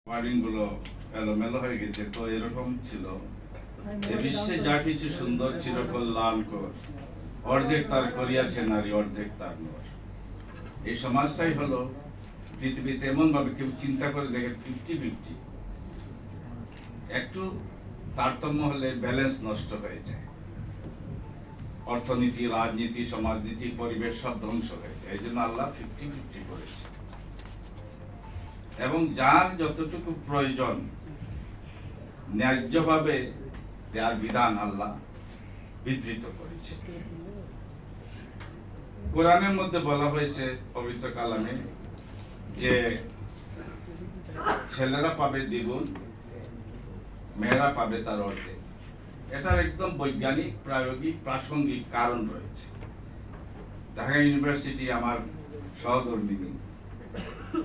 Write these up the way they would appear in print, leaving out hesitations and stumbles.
Wording গুলো এলোমেলো হয়ে গেছে, তো এরকম ছিল এ বিশ্বে যা কিছু সুন্দর চিরকল্যাণ কর, অর্ধেক তার করিয়াছে নারী, অর্ধেক তার নর। এই সমাজটাই হলো পৃথিবীতে এমন ভাবে কেউ চিন্তা করে দেখে 50-50, একটু তারতম্য হলে ব্যালেন্স নষ্ট হয়ে যায়। অর্থনীতি, রাজনীতি, সমাজনীতি, পরিবেশ সব ধ্বংস হয়ে যায়। এই জন্য আল্লাহ 50-50 করেছে এবং যার যতটুকু প্রয়োজন ন্যায্যভাবে দেওয়ার বিধান আল্লাহ বিধৃত করেছে। কোরআনের মধ্যে বলা হয়েছে পবিত্র কালামে যে ছেলেরা পাবে দ্বিগুণ, মেয়েরা পাবে তার অর্ধেক। এটার একদম বৈজ্ঞানিক, প্রায়োগিক, প্রাসঙ্গিক কারণ রয়েছে। ঢাকা ইউনিভার্সিটি আমার সহধর্মিনী,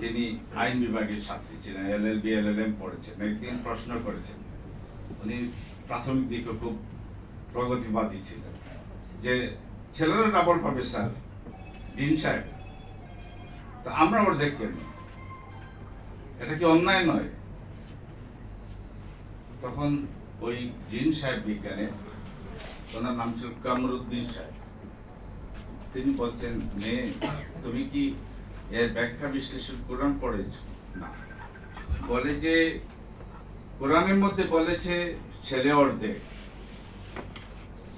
তিনি আইন বিভাগের ছাত্রী ছিলেন, LLB LLM পড়েছেন। একদিন প্রশ্ন করেছেন, উনি প্রাথমিক দিকে খুব প্রগতিবাদী ছিলেন, যে ছেলেরা ডাবল পাবে স্যার, ডিন সাহেব, তো আমরা অর্ধেক কেন? এটা কি অন্যায় নয়? তখন ওই ডিন সাহেব বিজ্ঞানের, ওনার নাম ছিল কামরুদ্দিন সাহেব, তিনি বলছেন, মেয়ে তুমি কি এর ব্যাখ্যা বিশ্লেষণ কোরআন পড়েছ? না। বলে যে কোরআনের মধ্যে বলেছে ছেলে অর্ধেক,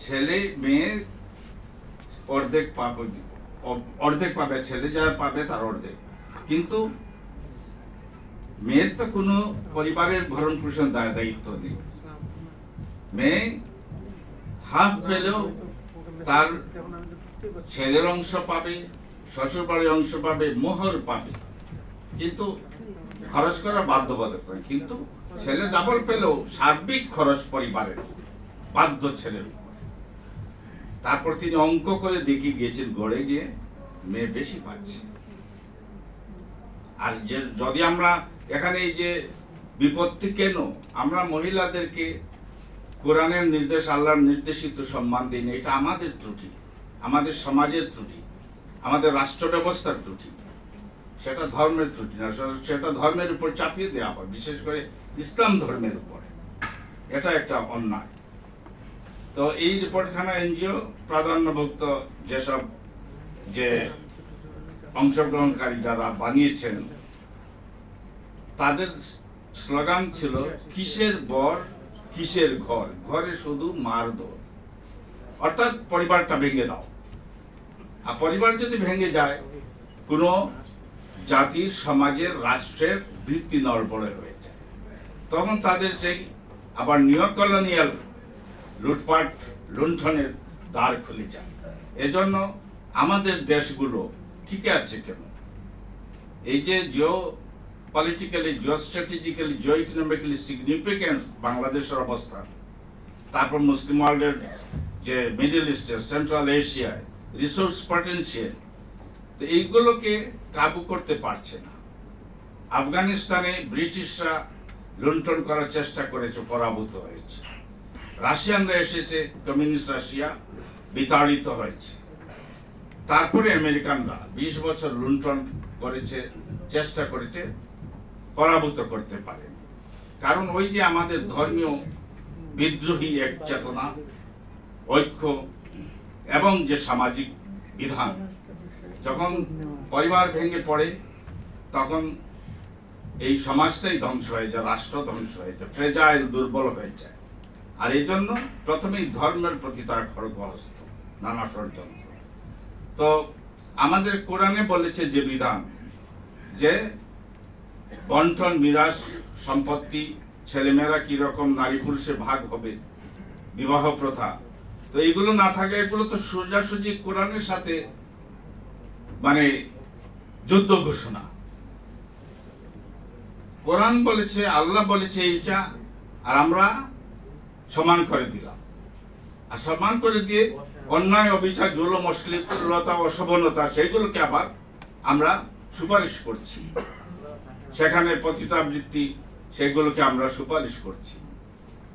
ছেলে মেয়ে অর্ধেক পাবে, অর্ধেক পাবে ছেলে, যা পাবে তার অর্ধেক। কিন্তু মেয়ের তো কোনো পরিবারের ভরণ পোষণ দায়িত্ব নেই। মেয়ে হাফ পেলেও তার ছেলের অংশ পাবে, শ্বশুর বাড়ির অংশ পাবে, মোহর পাবে, কিন্তু খরচ করা বাধ্যবাধক নয়। কিন্তু ছেলে ডাবল পেলেও সার্বিক খরচ পরিবারের বাধ্য ছেলের উপর। তারপর তিনি অঙ্ক করে দেখিয়ে গিয়েছেন, গড়ে গিয়ে মেয়ে বেশি পাচ্ছে। আর যে যদি আমরা এখানে এই যে বিপত্তি কেন, আমরা মহিলাদেরকে কোরআনের নির্দেশ, আল্লাহর নির্দেশিত সম্মান দিই না, এটা আমাদের ত্রুটি, আমাদের সমাজের ত্রুটি, আমাদের রাষ্ট্র ব্যবস্থার ত্রুটি। সেটা ধর্মের ত্রুটি না, সেটা ধর্মের উপর চাপিয়ে দেওয়া হয়, বিশেষ করে ইসলাম ধর্মের উপরে। এটা একটা অন্যায়। তো এই রিপোর্টখানা এনজিও প্রাধান্যভুক্ত যেসব যে অংশগ্রহণকারী যারা বানিয়েছেন, তাদের স্লোগান ছিল, কিসের বর কিসের ঘর, ঘরে শুধু মার দোর। অর্থাৎ পরিবারটা ভেঙে দাও। আর পরিবার যদি ভেঙে যায়, কোনো জাতির, সমাজের, রাষ্ট্রের ভিত্তি নড়বড়ে হয়ে যায়। তখন তাদের সেই আবার নিও কলোনিয়াল লুটপাট, লুণ্ঠনের দ্বার খুলে যায়। এজন্য আমাদের দেশগুলো টিকে আছে কেন? এই যে Jio politically, Jio strategically, Jio economically significance বাংলাদেশের অবস্থা, তারপর মুসলিম ওয়ার্ল্ডের যে মিডল ইস্টে, সেন্ট্রাল এশিয়ায় রিসোর্স পটেনশিয়াল, তো এইগুলোকে কাবু করতে পারছে না। আফগানিস্তানে ব্রিটিশরা লুণ্ঠন করার চেষ্টা করেছে, পরাভূত হয়েছে। রাশিয়ানরা এসেছে, কমিউনিস্ট রাশিয়া বিতাড়িত হয়েছে। তারপরে আমেরিকানরা 20 বছর লুণ্ঠন করেছে, চেষ্টা করেছে, পরাভূত করতে পারে। কারণ ওই যে আমাদের ধর্মীয় বিদ্রোহী এক চেতনা, ঐক্য এবং যে সামাজিক বিধান, যখন পরিবার ভেঙে পড়ে, তখন এই সমাজটাই ধ্বংস হয়ে যায়, রাষ্ট্র ধ্বংস হয়ে যায়, ফ্রেজাইল, দুর্বল হয়ে যায়। আর এই জন্য প্রথমেই ধর্মের প্রতি তার খড়গহস্ত, নানা ষড়যন্ত্র। তো আমাদের কোরআনে বলেছে যে বিধান, যে বন্টন, মিরাস, সম্পত্তি, ছেলেমেয়েরা কি রকম নারী পুরুষে ভাগ হবে, বিবাহ প্রথা, তো এগুলো না থাকে, এগুলো তো সোজাসুজি কোরআনের সাথে মানে যুদ্ধ ঘোষণা। কোরআন বলেছে, আল্লাহ বলেছে এইটা, আর আমরা সমান করে দিলাম। আর সমান করে দিয়ে অন্যায়, অবিচার, জুলুম, অশ্লীলতা, অশোভনতা, সেইগুলোকে আবার আমরা সুপারিশ করছি। সেখানে পতিতাবৃত্তি, সেগুলোকে আমরা সুপারিশ করছি।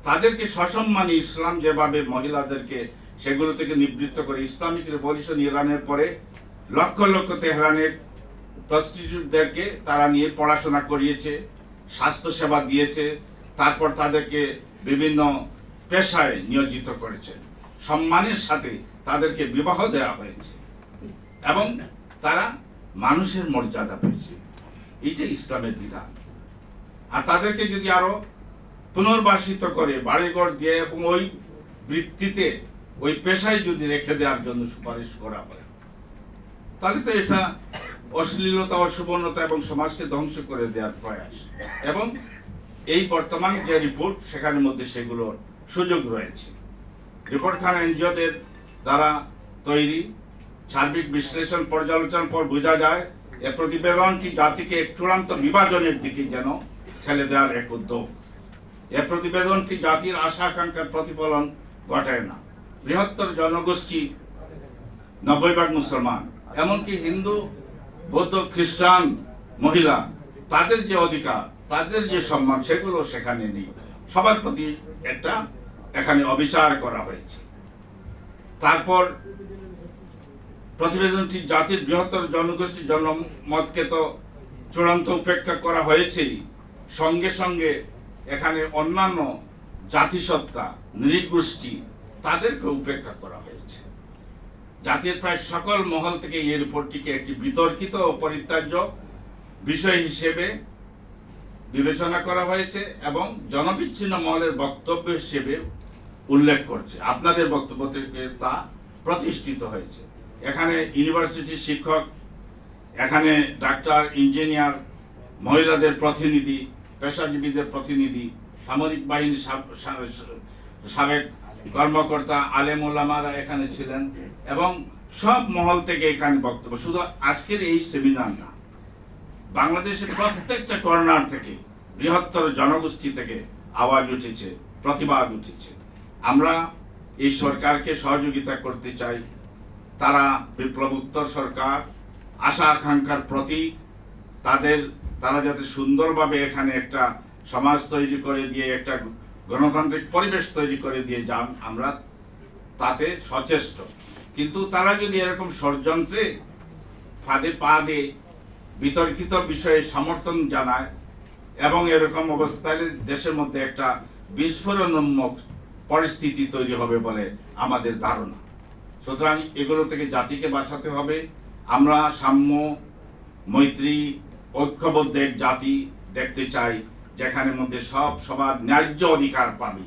তাদেরকে সসম্মানী ইসলাম যেভাবে মহিলাদেরকে সেগুলো থেকে নিবৃত্ত করে, ইসলামিক রেভলিউশন ইরানের পরে লক্ষ লক্ষ তেহরানের প্রস্টিটিউটদেরকে তারা নিয়ে পড়াশোনা করিয়েছে, স্বাস্থ্যসেবা দিয়েছে, তারপর তাদেরকে বিভিন্ন পেশায় নিয়োজিত করেছে, সম্মানের সাথে তাদেরকে বিবাহ দেওয়া হয়েছে এবং তারা মানুষের মর্যাদা পেয়েছে। এই যে ইসলামের বিধান। আর তাদেরকে যদি আরো পুনর্বাসিত করে বাড়িঘর দিয়ে এবং ওই বৃত্তিতে ওই পেশায় যদি রেখে দেওয়ার জন্য সুপারিশ করা হয়, তাহলে তো এটা অশ্লীলতা, অসুবর্ণতা এবং সমাজকে ধ্বংস করে দেওয়ার প্রয়াস। এবং এই বর্তমান যে রিপোর্ট, সেখানের মধ্যে সেগুলোর সুযোগ রয়েছে। রিপোর্টখানা এনজিওদের দ্বারা তৈরি, সার্বিক বিশ্লেষণ পর্যালোচনার পর বোঝা যায় এ প্রতিবেদনটি জাতিকে এক চূড়ান্ত বিভাজনের দিকে যেন ঠেলে দেওয়ার এক উদ্যোগ। এ প্রতিবেদনটি জাতির আশা আকাঙ্ক্ষার প্রতিফলন ঘটায় না। বৃহত্তর জনগোষ্ঠী 90% মুসলমান, এমনকি হিন্দু, বৌদ্ধ, খ্রিস্টান, মহিলা, তাদের যে অধিকার, তাদের যে সম্মান, সেগুলো সেখানে নেই। সবার প্রতি একটা এখানে অবিচার করা হয়েছে। তারপর প্রতিবেদনটি জাতির বৃহত্তর জনগোষ্ঠীর জনমতকে তো চূড়ান্ত উপেক্ষা করা হয়েছেই, সঙ্গে সঙ্গে এখানে অন্যান্য জাতিসত্তা, নৃগোষ্ঠী, তাদেরকে উপেক্ষা করা হয়েছে। জাতির প্রায় সকল মহল থেকে এই রিপোর্টটিকে একটি বিতর্কিত ও পরিত্যাজ্য বিষয় হিসেবে বিবেচনা করা হয়েছে এবং জনবিচ্ছিন্ন মহলের বক্তব্য হিসেবে উল্লেখ করছে। আপনাদের বক্তব্য থেকে তা প্রতিষ্ঠিত হয়েছে। এখানে ইউনিভার্সিটির শিক্ষক, এখানে ডাক্তার, ইঞ্জিনিয়ার, মহিলাদের প্রতিনিধি, পেশাজীবীদের প্রতিনিধি, সামরিক বাহিনীর সাবেক কর্মকর্তা, আলেম ওলামারা এখানে ছিলেন এবং সব মহল থেকে এখানে বক্তব্য। শুধু আজকের এই সেমিনার না, বাংলাদেশের প্রত্যেকটা কর্নার থেকে, বৃহত্তর জনগোষ্ঠী থেকে আওয়াজ উঠেছে, প্রতিবাদ উঠেছে। আমরা এই সরকারকে সহযোগিতা করতে চাই। তারা বিপ্লবোত্তর সরকার, আশা আকাঙ্ক্ষার প্রতীক। তারা যাতে সুন্দরভাবে এখানে একটা সমাজ তৈরি করে দিয়ে, একটা গণতান্ত্রিক পরিবেশ তৈরি করে দিয়ে যান, আমরা তাতে সচেষ্ট। কিন্তু তারা যদি এরকম ষড়যন্ত্রে ফাঁদে পা দিয়ে বিতর্কিত বিষয়ে সমর্থন জানায় এবং এরকম অবস্থায় দেশের মধ্যে একটা বিস্ফোরণোন্মুখ পরিস্থিতি তৈরি হবে বলে আমাদের ধারণা। সুতরাং এগুলো থেকে জাতিকে বাঁচাতে হবে। আমরা সাম্য, মৈত্রী, ঐক্যবদ্ধ এক জাতি দেখতে চাই, যেখানের মধ্যে সবার ন্যায্য অধিকার পাবে,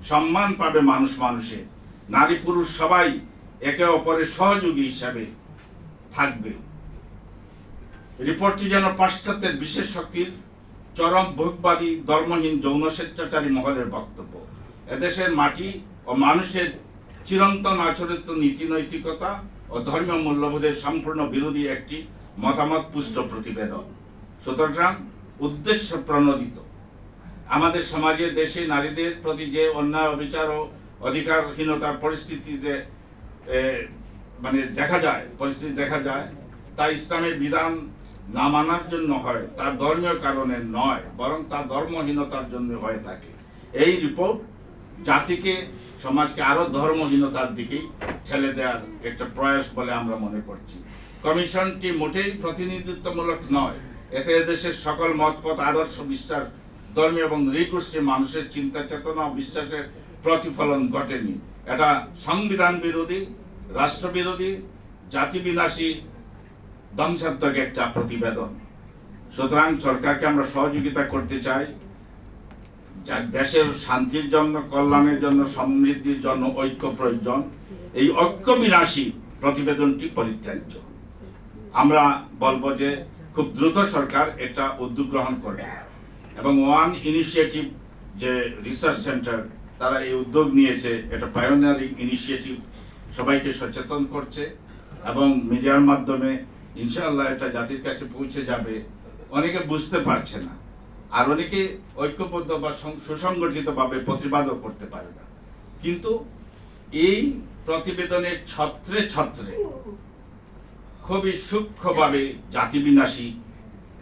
সম্মান পাবে মানুষ মানুষে, নারী পুরুষ সবাই একে অপরের সহযোগী হিসাবে থাকবে। রিপোর্টটি যেন পাশ্চাত্যের বিশেষ শক্তির চরম ভোগবাদী, ধর্মহীন, যৌন স্বেচ্ছাচারী মহলের বক্তব্য। এদেশের মাটি ও মানুষের চিরন্তন আচরিত নীতি নৈতিকতা ও ধর্মীয় মূল্যবোধের সম্পূর্ণ বিরোধী একটি মতামত পুষ্ট প্রতিবেদন। সুতরাং উদ্দেশ্য প্রণোদিত আমাদের সমাজে, দেশে নারীদের প্রতি যে অন্যায়, অবিচার ও অধিকারহীনতার পরিস্থিতিতে পরিস্থিতি দেখা যায়, তা ইসলামের বিধান না মানার জন্য হয়, তা ধর্মীয় কারণে নয়, বরং তা ধর্মহীনতার জন্য হয়ে থাকে। এই রিপোর্ট জাতিকে, সমাজকে আরো ধর্মহীনতার দিকেই ঠেলে দেওয়ার একটা প্রয়াস বলে আমরা মনে করছি। কমিশনটি মোটেই প্রতিনিধিত্বমূলক নয়। এতে এদেশের সকল মতপথ, আদর্শ, বিশ্বাস, ধর্মীয় এবং নৃগোষ্ঠীর মানুষের চিন্তা, চেতনা ও বিশ্বাসের প্রতিফলন ঘটেনি। এটা সংবিধান বিরোধী, রাষ্ট্রবিরোধী, জাতি বিনাশী, ধ্বংসাত্মক একটা প্রতিবেদন। সুতরাং সরকারকে আমরা সহযোগিতা করতে চাই। দেশের শান্তির জন্য, কল্যাণের জন্য, সমৃদ্ধির জন্য ঐক্য প্রয়োজন। এই ঐক্য বিনাশী প্রতিবেদনটি পরিত্যাজ্য। আমরা বলবো যে খুব দ্রুত সরকার একটা উদ্যোগ গ্রহণ করবে এবং ওয়ান ইনিশিয়েটিভ যে রিসার্চ সেন্টার, তারা এই উদ্যোগ নিয়েছে। এটা পায়োনিয়ারিং ইনিশিয়েটিভ, সবাইকে সচেতন করছে এবং মিডিয়ার মাধ্যমে ইনশাআল্লাহ এটা জাতির কাছে পৌঁছে যাবে। অনেকে বুঝতে পারছে না, আর অনেকে ঐক্যবদ্ধ বা সুসংগঠিতভাবে প্রতিবাদও করতে পারে না। কিন্তু এই প্রতিবেদনের ছত্রে ছত্রে খুবই সূক্ষ্মভাবে জাতি বিনাশী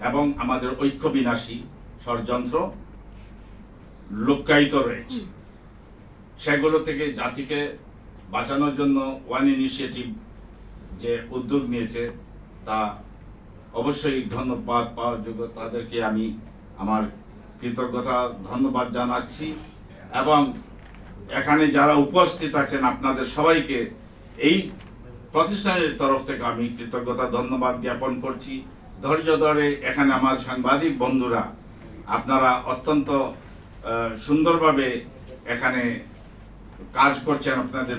এবং আমাদের ঐক্য বিনাশী ষড়যন্ত্র লুক্কায়িত রয়েছে। সেগুলো থেকে জাতিকে বাঁচানোর জন্য ওয়ান ইনিশিয়েটিভ যে উদ্যোগ নিয়েছে, তা অবশ্যই ধন্যবাদ পাওয়ার যোগ্য। তাদেরকে আমি আমার কৃতজ্ঞতা ধন্যবাদ জানাচ্ছি এবং এখানে যারা উপস্থিত আছেন আপনাদের সবাইকে এই প্রতিষ্ঠানের তরফ থেকে আমি কৃতজ্ঞতা ধন্যবাদ জ্ঞাপন করছি। ধৈর্য ধরে এখানে আমার সাংবাদিক বন্ধুরা আপনারা অত্যন্ত সুন্দরভাবে এখানে কাজ করছেন, আপনাদের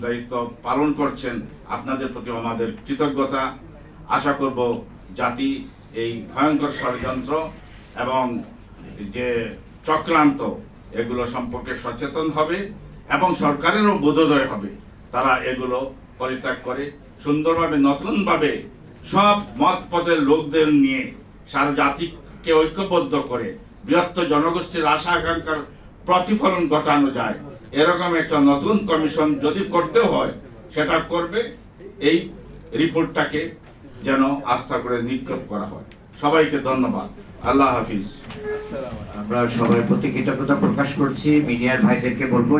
দায়িত্ব পালন করছেন, আপনাদের প্রতি আমাদের কৃতজ্ঞতা। আশা করব জাতি এই ভয়ঙ্কর ষড়যন্ত্র এবং যে চক্রান্ত এগুলো সম্পর্কে সচেতন হবে এবং সরকারেরও বোধোদয় হবে, তারা এগুলো পরিত্যাগ করে সুন্দরভাবে নতুনভাবে সব মত পদের লোকদের নিয়ে সারা জাতিকে ঐক্যবদ্ধ করে বৃহত্তর জনগোষ্ঠীর আশা আকাঙ্ক্ষার প্রতিফলন ঘটানো যায় এরকম একটা নতুন কমিশন যদি করতে হয় সেটা করবে। এই রিপোর্টটাকে যেন আস্থা করে নিক্ষেপ করা হয়। সবাইকে ধন্যবাদ। আল্লাহ হাফিজ। আমরা সবাই প্রতি কৃতজ্ঞতা প্রকাশ করছি। মিডিয়ার ভাইদেরকে বলবো